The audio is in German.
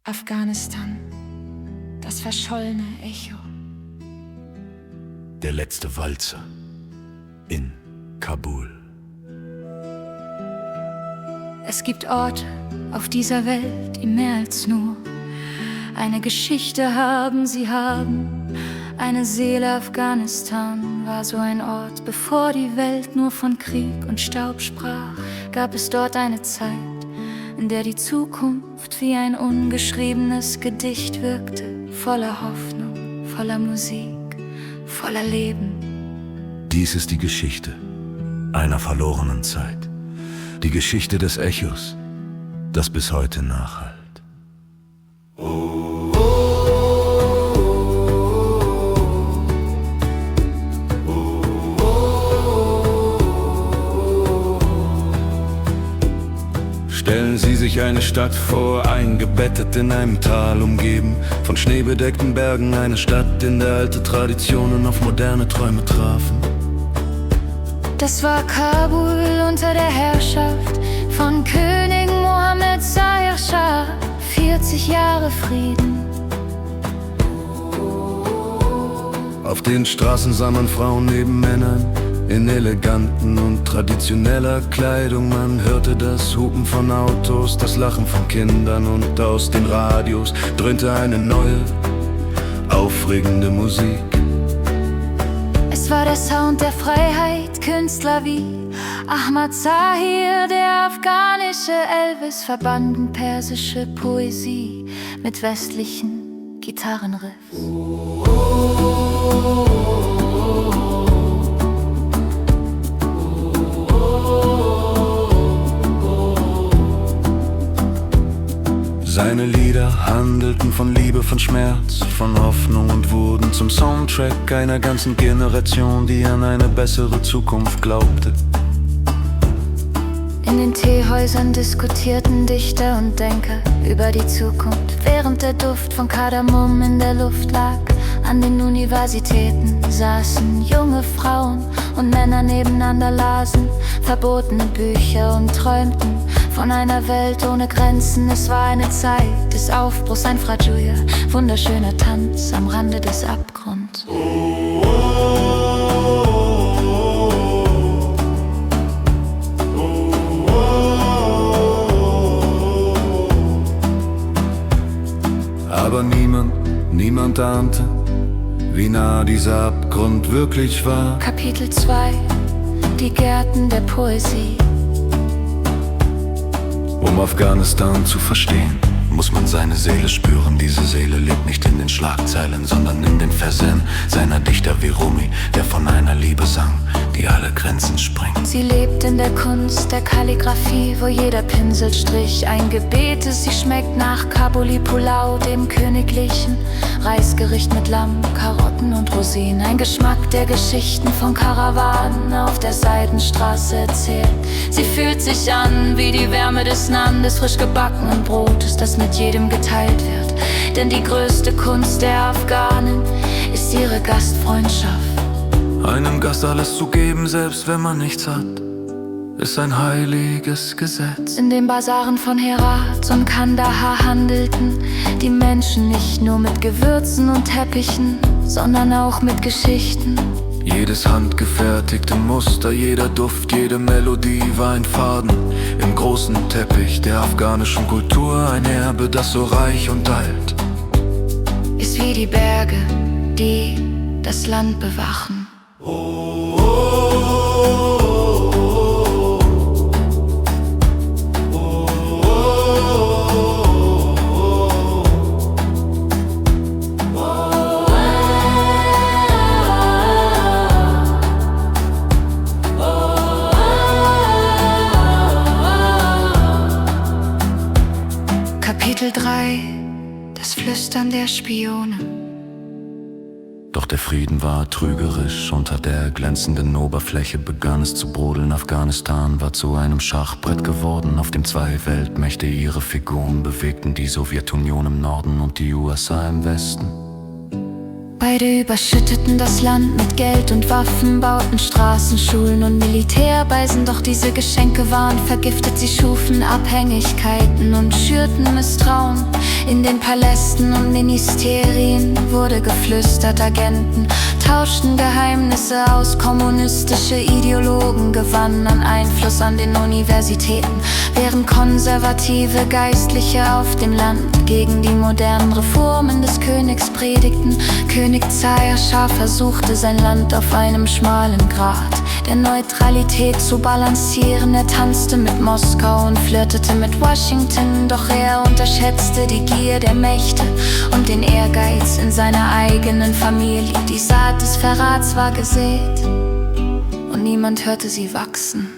Afghanistan, das verschollene Echo. Der letzte Walzer in Kabul. Es gibt Orte auf dieser Welt, die mehr als nur eine Geschichte haben. Sie haben eine Seele. Afghanistan war so ein Ort, bevor die Welt nur von Krieg und Staub sprach. Gab es dort eine Zeit, in der die Zukunft wie ein ungeschriebenes Gedicht wirkte, voller Hoffnung, voller Musik, voller Leben. Dies ist die Geschichte einer verlorenen Zeit. Die Geschichte des Echos, das bis heute nachhallt. Stellen Sie sich eine Stadt vor, eingebettet in einem Tal, umgeben von schneebedeckten Bergen. Eine Stadt, in der alte Traditionen auf moderne Träume trafen. Das war Kabul unter der Herrschaft von König Mohammed Zahir Shah. 40 Jahre Frieden. Auf den Straßen sah man Frauen neben Männern in eleganten und traditioneller Kleidung. Man hörte das Hupen von Autos, das Lachen von Kindern, und aus den Radios dröhnte eine neue, aufregende Musik. Es war der Sound der Freiheit. Künstler wie Ahmad Zahir, der afghanische Elvis, verbanden persische Poesie mit westlichen Gitarrenriffs. Seine Lieder handelten von Liebe, von Schmerz, von Hoffnung und wurden zum Soundtrack einer ganzen Generation, die an eine bessere Zukunft glaubte. In den Teehäusern diskutierten Dichter und Denker über die Zukunft, während der Duft von Kardamom in der Luft lag. An den Universitäten saßen junge Frauen und Männer nebeneinander, lasen verbotene Bücher und träumten von einer Welt ohne Grenzen. Es war eine Zeit des Aufbruchs, ein Frajuja, wunderschöner Tanz am Rande des Abgrunds. Aber niemand ahnte, wie nah dieser Abgrund wirklich war. Kapitel 2: Die Gärten der Poesie. Um Afghanistan zu verstehen, muss man seine Seele spüren. Diese Seele lebt nicht in den Schlagzeilen, sondern in den Versen seiner Dichter wie Rumi, der von einer Liebe sang, die alle Grenzen sprengt. Sie lebt in der Kunst der Kalligraphie, wo jeder Pinselstrich ein Gebet ist. Sie schmeckt nach Kabuli Pulau, dem königlichen Reisgericht mit Lamm, Karotten und Rosinen. Ein Geschmack, der Geschichten von Karawanen auf der Seidenstraße erzählt. Sie fühlt sich an wie die Wärme des Naan, des frisch gebackenen Brotes, das mit jedem geteilt wird. Denn die größte Kunst der Afghanen ist ihre Gastfreundschaft. Einem Gast alles zu geben, selbst wenn man nichts hat, ist ein heiliges Gesetz. In den Basaren von Herat und Kandahar handelten die Menschen nicht nur mit Gewürzen und Teppichen, sondern auch mit Geschichten. Jedes handgefertigte Muster, jeder Duft, jede Melodie war ein Faden im großen Teppich der afghanischen Kultur. Ein Erbe, das so reich und alt ist wie die Berge, die das Land bewachen. Kapitel 3: Das Flüstern der Spione. Doch der Frieden war trügerisch. Unter der glänzenden Oberfläche begann es zu brodeln. Afghanistan war zu einem Schachbrett geworden, auf dem zwei Weltmächte ihre Figuren bewegten. Die Sowjetunion im Norden und die USA im Westen. Beide überschütteten das Land mit Geld und Waffen, bauten Straßen, Schulen und Militärbasen. Doch diese Geschenke waren vergiftet, sie schufen Abhängigkeiten und schürten Misstrauen. In den Palästen und Ministerien wurde geflüstert, Agenten tauschten Geheimnisse aus. Kommunistische Ideologen gewannen an Einfluss an den Universitäten, während konservative Geistliche auf dem Land gegen die modernen Reformen des Königs predigten. König Zair Schah versuchte sein Land auf einem schmalen Grat der Neutralität zu balancieren. Er tanzte mit Moskau und flirtete mit Washington, doch er unterschätzte die Gier der Mächte und den Ehrgeiz in seiner eigenen Familie. Die Saat des Verrats war gesät und niemand hörte sie wachsen.